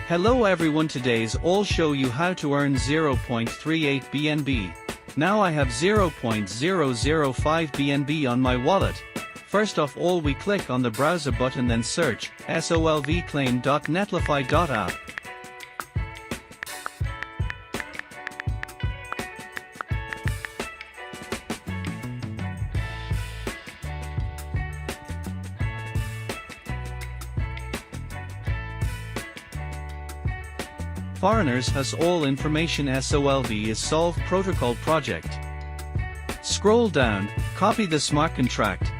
Hello everyone, today's I'll show you how to earn 0.38 BNB. Now I have 0.005 BNB on my wallet. First of all, we click on the browser button, then search solvclaim.netlify.app. Foreigners has all information. Solv is Solv protocol project. Scroll down, copy the smart contract.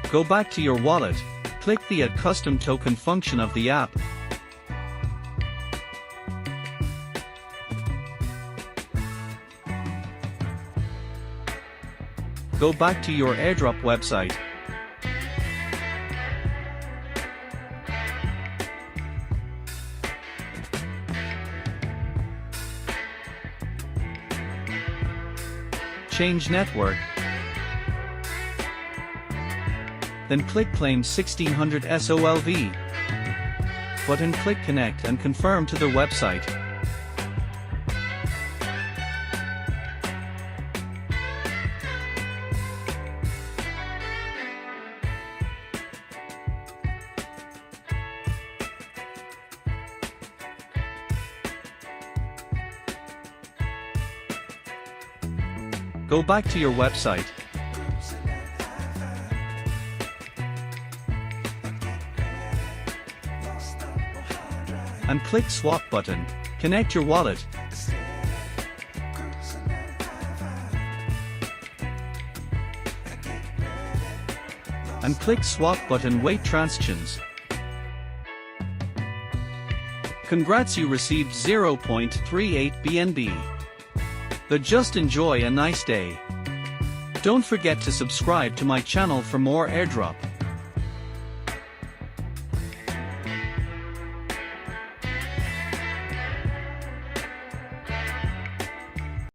Go back to your wallet, click the Add Custom Token function of the app. Go back to your Airdrop website. Change network. Then click Claim 1600 Solv. Button, click Connect and confirm to the website. Go back to your website. And click Swap button. Connect your wallet. And click Swap button, wait transactions. Congrats, you received 0.38 BNB. But just enjoy a nice day. Don't forget to subscribe to my channel for more airdrop.